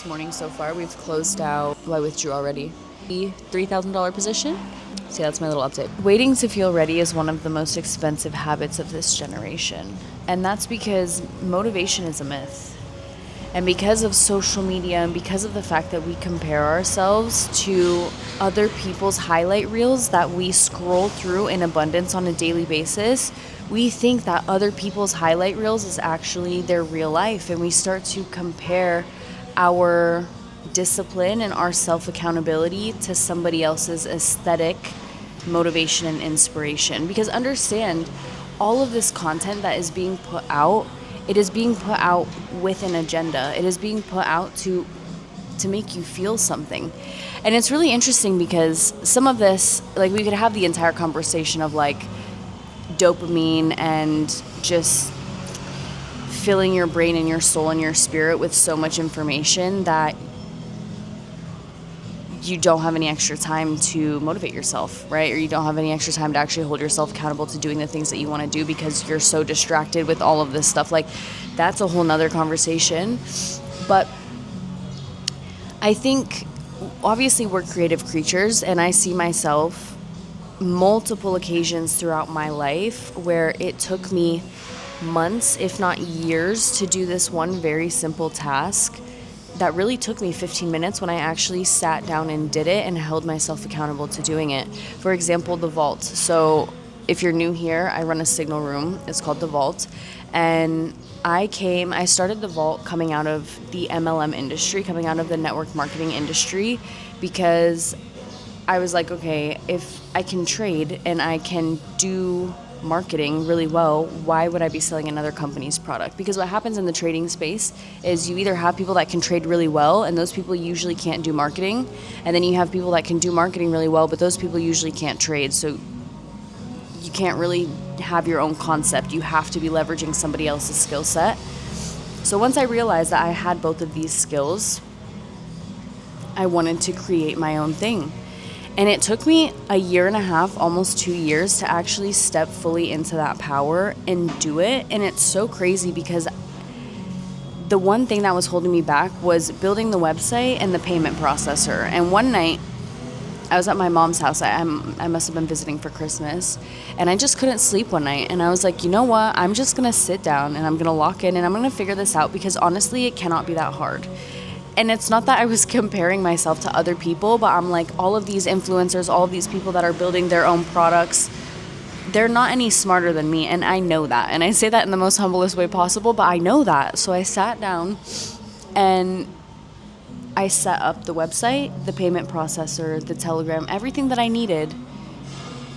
this morning so far. We've closed out, well, I withdrew already, the $3,000 position. See, that's my little update. Waiting to feel ready is one of the most expensive habits of this generation. And that's because motivation is a myth. And because of social media and because of the fact that we compare ourselves to other people's highlight reels that we scroll through in abundance on a daily basis, we think that other people's highlight reels is actually their real life. And we start to compare our discipline and our self-accountability to somebody else's aesthetic motivation and inspiration. Because understand, all of this content that is being put out, it is being put out with an agenda. It is being put out to make you feel something. And it's really interesting because some of this, like, we could have the entire conversation of like dopamine and just filling your brain and your soul and your spirit with so much information that you don't have any extra time to motivate yourself, right? Or you don't have any extra time to actually hold yourself accountable to doing the things that you want to do because you're so distracted with all of this stuff. Like, that's a whole nother conversation. But I think, obviously, we're creative creatures, and I see myself multiple occasions throughout my life where it took me months, if not years, to do this one very simple task that really took me 15 minutes when I actually sat down and did it and held myself accountable to doing it. For example, the vault. So if you're new here, I run a signal room. It's called the Vault. And I started the Vault coming out of the MLM industry, coming out of the network marketing industry, because I was like, okay, if I can trade and I can do marketing really well, why would I be selling another company's product? Because what happens in the trading space is you either have people that can trade really well, and those people usually can't do marketing, and then you have people that can do marketing really well, but those people usually can't trade. So you can't really have your own concept. You have to be leveraging somebody else's skill set. So once I realized that I had both of these skills, I wanted to create my own thing. And it took me a year and a half, almost 2 years, to actually step fully into that power and do it. And it's so crazy because the one thing that was holding me back was building the website and the payment processor. And one night, I was at my mom's house. I must have been visiting for Christmas. And I just couldn't sleep one night. And I was like, you know what? I'm just going to sit down and I'm going to lock in and I'm going to figure this out, because honestly, it cannot be that hard. And it's not that I was comparing myself to other people, but I'm like, all of these influencers, all of these people that are building their own products, they're not any smarter than me. And I know that. And I say that in the most humblest way possible, but I know that. So I sat down and I set up the website, the payment processor, the Telegram, everything that I needed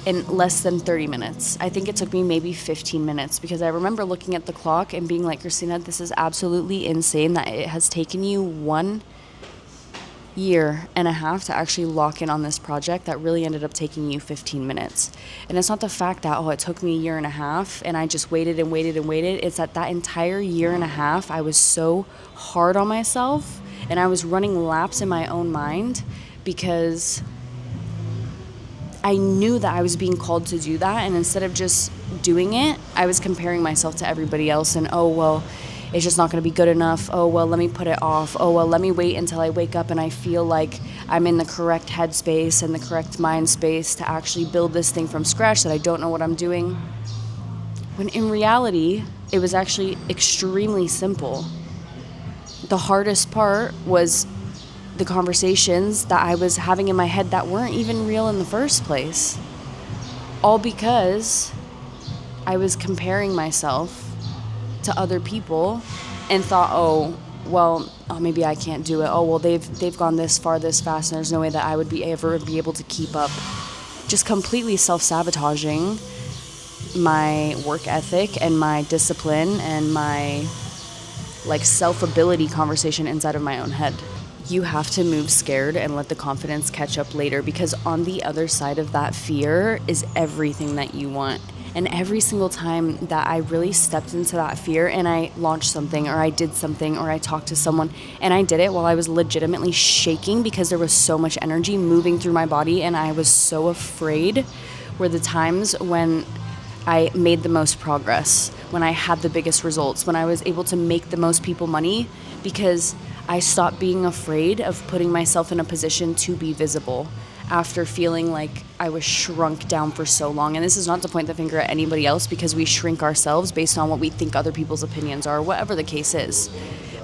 in less than 30 minutes. I think it took me maybe 15 minutes, because I remember looking at the clock and being like, Christina, this is absolutely insane that it has taken you 1 year and a half to actually lock in on this project that really ended up taking you 15 minutes. And it's not the fact that, it took me a year and a half and I just waited and waited and waited. It's that entire year and a half, I was so hard on myself and I was running laps in my own mind, because I knew that I was being called to do that, and instead of just doing it, I was comparing myself to everybody else, and it's just not going to be good enough. Let me put it off. Let me wait until I wake up and I feel like I'm in the correct headspace and the correct mind space to actually build this thing from scratch, that I don't know what I'm doing. When in reality, it was actually extremely simple. The hardest part was the conversations that I was having in my head that weren't even real in the first place. All because I was comparing myself to other people and thought, maybe I can't do it. They've gone this far, this fast, and there's no way that I would ever be able to keep up. Just completely self-sabotaging my work ethic and my discipline and my self-ability conversation inside of my own head. You have to move scared and let the confidence catch up later, because on the other side of that fear is everything that you want. And every single time that I really stepped into that fear and I launched something or I did something or I talked to someone, and I did it while I was legitimately shaking because there was so much energy moving through my body and I was so afraid, were the times when I made the most progress, when I had the biggest results, when I was able to make the most people money, because I stopped being afraid of putting myself in a position to be visible after feeling like I was shrunk down for so long. And this is not to point the finger at anybody else, because we shrink ourselves based on what we think other people's opinions are, whatever the case is.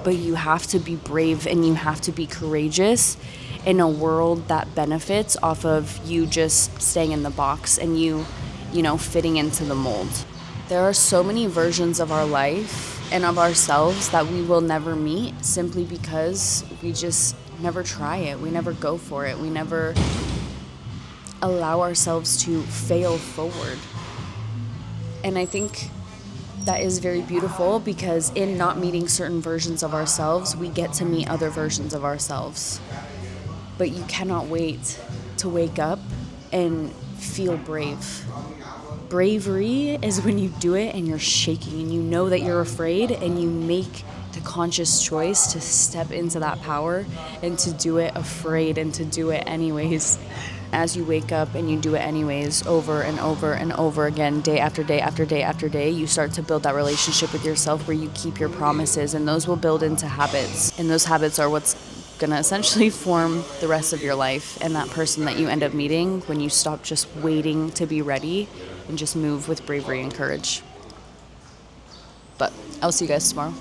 But you have to be brave and you have to be courageous in a world that benefits off of you just staying in the box and you fitting into the mold. There are so many versions of our life and of ourselves that we will never meet simply because we just never try it. We never go for it. We never allow ourselves to fail forward. And I think that is very beautiful, because in not meeting certain versions of ourselves, we get to meet other versions of ourselves. But you cannot wait to wake up and feel brave. Bravery is when you do it and you're shaking and you know that you're afraid, and you make the conscious choice to step into that power and to do it afraid and to do it anyways. As you wake up and you do it anyways, over and over and over again, day after day after day after day, you start to build that relationship with yourself where you keep your promises, and those will build into habits. And those habits are what's gonna essentially form the rest of your life, and that person that you end up meeting when you stop just waiting to be ready and just move with bravery and courage. But I'll see you guys tomorrow.